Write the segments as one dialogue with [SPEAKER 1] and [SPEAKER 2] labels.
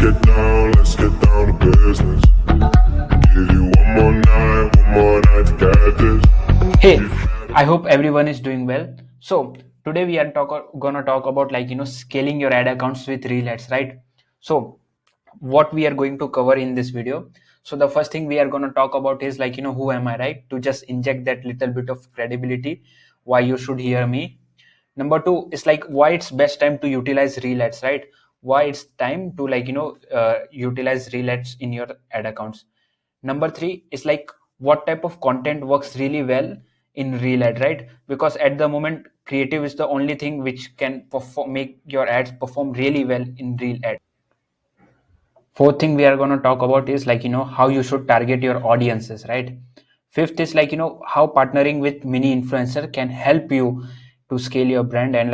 [SPEAKER 1] let's get down to business. Give you one more night to get this.
[SPEAKER 2] Hey, I hope everyone is doing well. So today we are gonna talk about scaling your ad accounts with Real Ads, right? So what we are going to cover in this video. So the first thing we are gonna talk about is who am I, right? To just inject that little bit of credibility, why you should hear me. Number two is why it's best time to utilize Real Ads, right? Why it's time to utilize Real Ads in your ad accounts. Number three is what type of content works really well in Real Ad, right? Because at the moment creative is the only thing which can make your ads perform really well in Real Ad. Fourth thing we are going to talk about is how you should target your audiences, right? Fifth is how partnering with mini influencer can help you to scale your brand and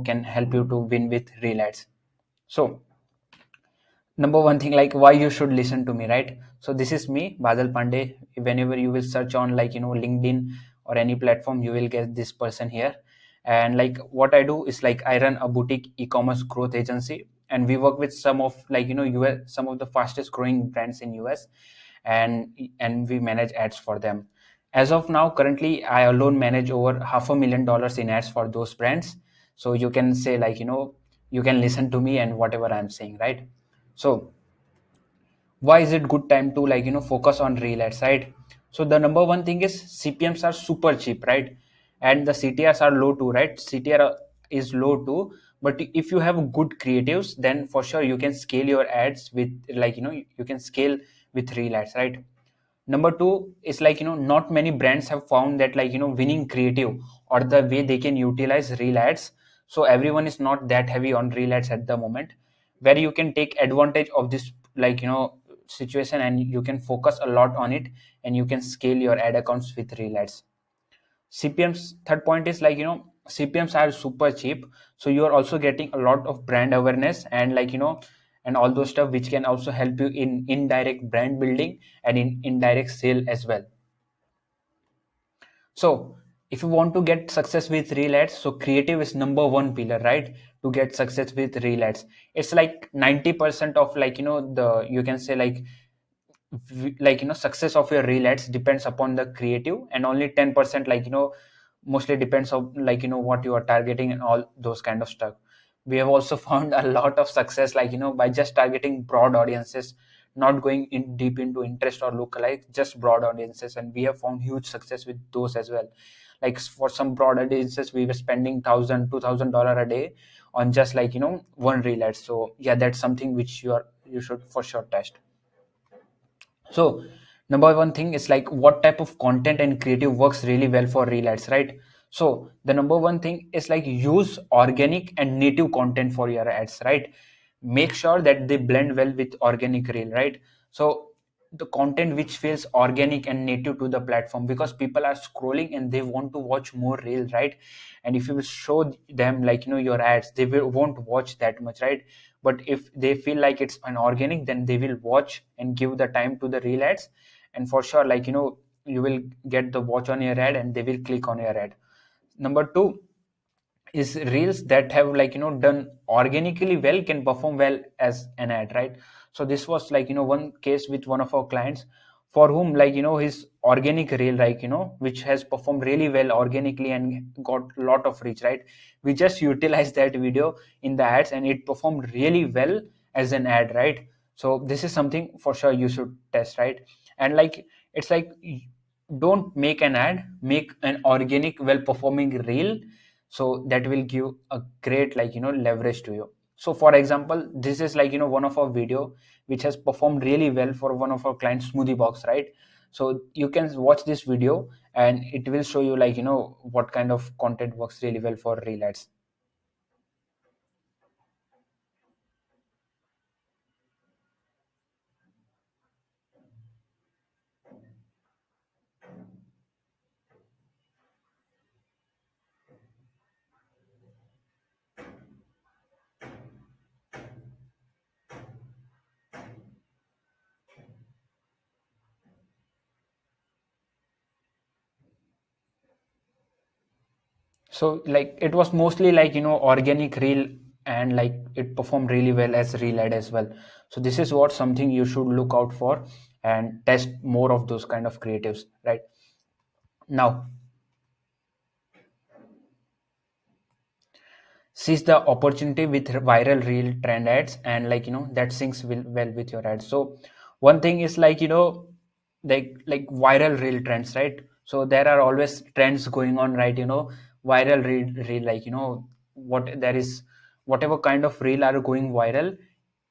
[SPEAKER 2] can help you to win with Real Ads. So number one thing, why you should listen to me, right? So this is me, Badal Pandey. Whenever you will search on LinkedIn or any platform, you will get this person here. And what I do is I run a boutique e-commerce growth agency, and we work with some of US, some of the fastest growing brands in US, and we manage ads for them. As of now, currently I alone manage over $500,000 in ads for those brands. So you can say you can listen to me and whatever I'm saying, right? So why is it good time to focus on Real Ads, right? So the number one thing is CPMs are super cheap, right? And the CTRs are low too, right? CTR is low too, but if you have good creatives, then for sure you can scale your ads with you can scale with Real Ads, right? Number two is not many brands have found that winning creative or the way they can utilize Real Ads. So everyone is not that heavy on Real Ads at the moment, where you can take advantage of this situation, and you can focus a lot on it, and you can scale your ad accounts with Real Ads. CPMs, third point is CPMs are super cheap, so you are also getting a lot of brand awareness and and all those stuff which can also help you in indirect brand building and in indirect sale as well. So if you want to get success with Real Ads, so creative is number one pillar, right? To get success with Real Ads, it's 90% of the, you can say success of your Real Ads depends upon the creative, and only 10% mostly depends on what you are targeting and all those kind of stuff. We have also found a lot of success by just targeting broad audiences, not going in deep into interest or lookalike, just broad audiences, and we have found huge success with those as well. Like for some broad audiences, we were spending $1,000 a day on just one Reel ad. So yeah, that's something which you should for sure test. So number one thing is what type of content and creative works really well for Reel ads, right? So the number one thing is use organic and native content for your ads, right? Make sure that they blend well with organic Reel, right? So the content which feels organic and native to the platform, because people are scrolling and they want to watch more Reel, right? And if you show them your ads, they won't watch that much, right? But if they feel like it's an organic, then they will watch and give the time to the Reel ads, and for sure you will get the watch on your ad and they will click on your ad. Number two is reels that have done organically well can perform well as an ad, right? So this was one case with one of our clients, for whom his organic reel which has performed really well organically and got a lot of reach, right? We just utilized that video in the ads and it performed really well as an ad, right? So this is something for sure you should test, right? And it's don't make an ad, make an organic well performing reel, so that will give a great leverage to you. So for example, this is one of our video which has performed really well for one of our clients, Smoothie Box, right? So you can watch this video and it will show you what kind of content works really well for Reel ads. So it was mostly organic reel and like it performed really well as reel ad as well. So this is what something you should look out for and test more of those kind of creatives, right? Now, seize the opportunity with viral reel trend ads, and like that syncs well with your ads. So one thing is like like viral reel trends, right? So there are always trends going on, right? Viral reel, like what there is, whatever kind of reel are going viral,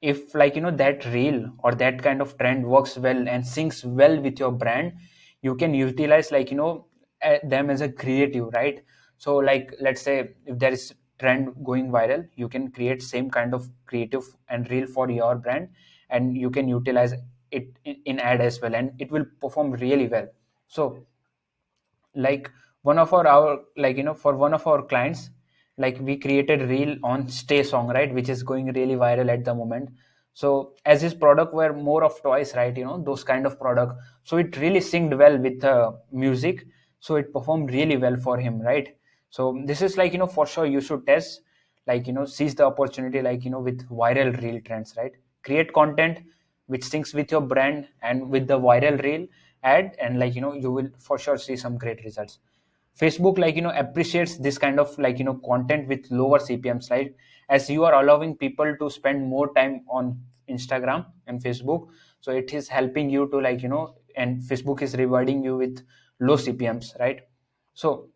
[SPEAKER 2] if like that reel or that kind of trend works well and syncs well with your brand, you can utilize like them as a creative, right? So like let's say if there is trend going viral, you can create same kind of creative and reel for your brand, and you can utilize it in ad as well, and it will perform really well. So like one of our like for one of our clients, like we created reel on stay song, right, which is going really viral at the moment. So as his product were more of toys, right, those kind of product, so it really synced well with the music, so it performed really well for him, right? So this is like for sure you should test, like seize the opportunity, like with viral reel trends, right? Create content which syncs with your brand and with the viral reel ad, and like you will for sure see some great results. Facebook like appreciates this kind of like content with lower CPMs, right? As you are allowing people to spend more time on Instagram and Facebook, so it is helping you to like and Facebook is rewarding you with low CPMs, right? So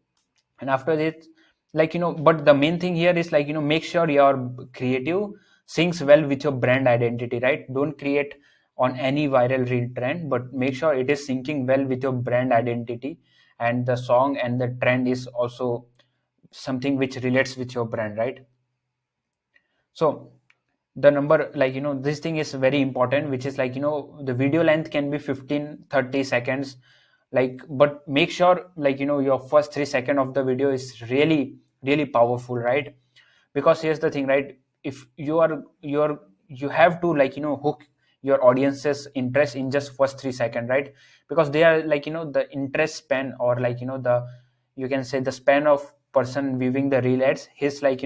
[SPEAKER 2] and after that, like but the main thing here is like make sure your creative syncs well with your brand identity, right? Don't create on any viral reel trend, but make sure it is syncing well with your brand identity, and the song and the trend is also something which relates with your brand, right? So the number like this thing is very important, which is like the video length can be 15-30 seconds, like but make sure like your first 3 seconds of the video is really really powerful, right? Because here's the thing, right? If you have to like hook your audience's interest in just first 3 seconds, right? Because they are like the interest span, or like the, you can say the span of person viewing the reel ads, he's like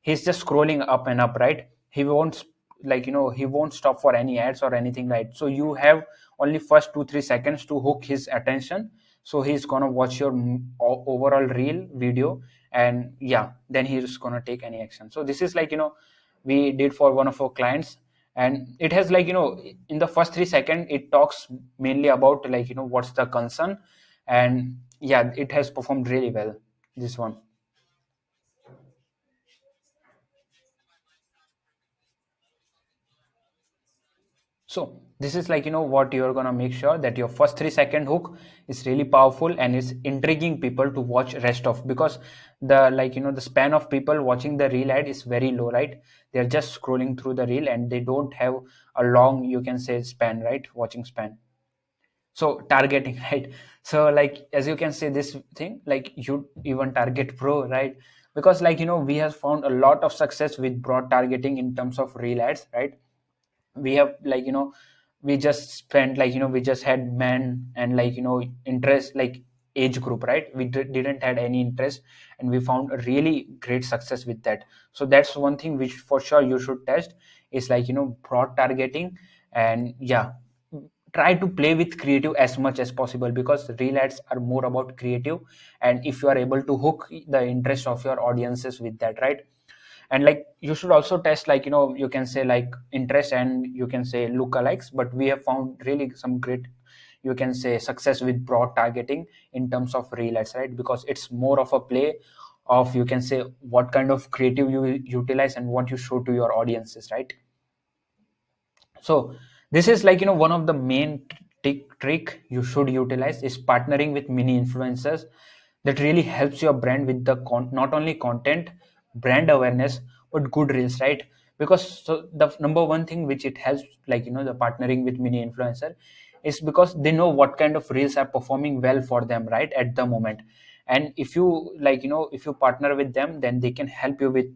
[SPEAKER 2] he's just scrolling up and up, right? He won't like he won't stop for any ads or anything, right? So you have only first 2-3 seconds to hook his attention, so he's gonna watch your overall reel video, and yeah, then he's gonna take any action. So this is like we did for one of our clients, and it has like in the first 3 seconds it talks mainly about like what's the concern, and yeah, it has performed really well, this one. So this is like what you're gonna make sure that your first 3 second hook is really powerful and is intriguing people to watch rest of, because the like the span of people watching the reel ad is very low, right? They're just scrolling through the reel and they don't have a long, you can say, span, right? Watching span. So targeting, right? So like as you can say this thing, like you even target pro, right? Because like we have found a lot of success with broad targeting in terms of reel ads, right? We have like we just spent like we just had men and like interest like age group, right? We didn't had any interest, and we found a really great success with that. So that's one thing which for sure you should test, is like broad targeting. And yeah, try to play with creative as much as possible, because reel ads are more about creative, and if you are able to hook the interest of your audiences with that, right? And like you should also test like you can say like interest and you can say lookalikes, but we have found really some great, you can say, success with broad targeting in terms of reel ads, right? Because it's more of a play of, you can say, what kind of creative you utilize and what you show to your audiences, right? So this is like one of the main trick you should utilize is partnering with mini influencers. That really helps your brand with the not only content, brand awareness, but good reels, right? Because so the number one thing which it helps, like the partnering with mini influencer, is because they know what kind of reels are performing well for them, right, at the moment. And if you like if you partner with them, then they can help you with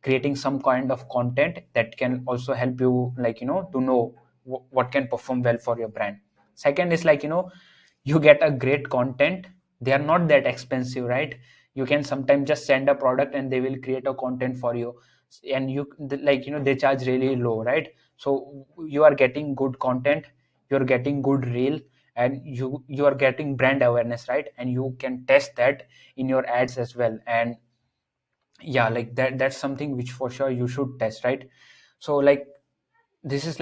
[SPEAKER 2] creating some kind of content that can also help you like to know what can perform well for your brand. Second is like you get a great content. They are not that expensive, right? You can sometimes just send a product and they will create a content for you. and they charge really low, right? So you are getting good content, you're getting good reel, and you are getting brand awareness, right? And you can test that in your ads as well. And yeah, like that's something which for sure you should test, right? So like this is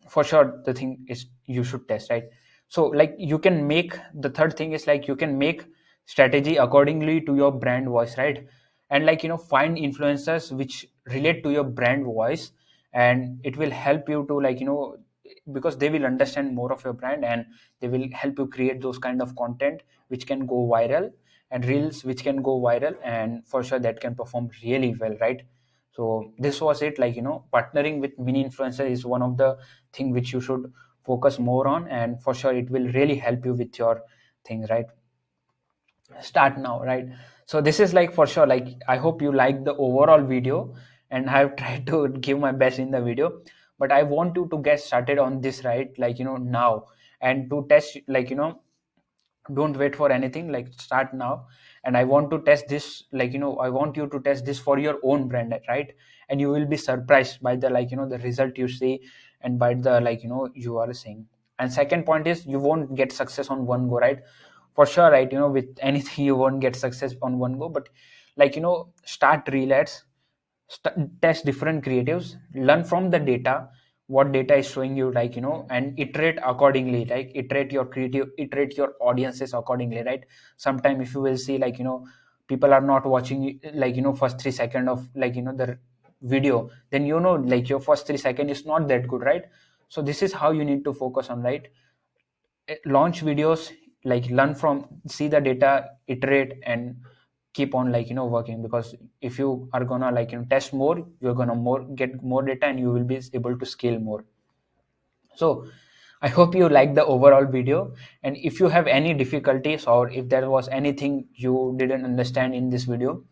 [SPEAKER 2] for sure the thing is you should test, right? So like you can make the third thing is like you can make strategy accordingly to your brand voice, right? And find influencers which relate to your brand voice, and it will help you to because they will understand more of your brand, and they will help you create those kind of content which can go viral, and reels which can go viral, and for sure that can perform really well, right? So this was it, partnering with mini influencer is one of the thing which you should focus more on, and for sure it will really help you with your things, right? Start now, right? So this is like for sure, like I hope you like the overall video, and I've tried to give my best in the video, but I want you to get started on this, right? Now, and to test, don't wait for anything, like start now. And I want to test this, I want you to test this for your own brand, right? And you will be surprised by the the result you see, and by the you are seeing. And second point is you won't get success on one go, right? For sure, right? With anything you won't get success on one go, but start relax, test different creatives, learn from the data, what data is showing you, and iterate accordingly, like iterate your creative, iterate your audiences accordingly, right? Sometime if you will see people are not watching first 3 seconds of the video, then your first 3 seconds is not that good, right? So this is how you need to focus on, right? Launch videos, learn from, see the data, iterate, and keep on working, because if you are gonna test more, you're gonna get more data, and you will be able to scale more. So I hope you like the overall video, and if you have any difficulties, or if there was anything you didn't understand in this video,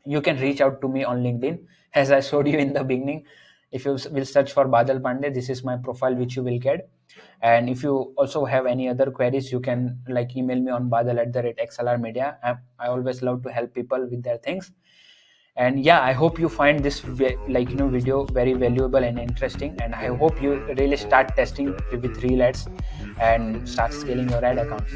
[SPEAKER 2] you can reach out to me on LinkedIn, as I showed you in the beginning. If you will search for Badal Pandey, this is my profile which you will get. And if you also have any other queries, you can email me on badal@xlrmedia. I always love to help people with their things. And yeah, I hope you find this video very valuable and interesting, and I hope you really start testing with Reel Ads and start scaling your ad accounts.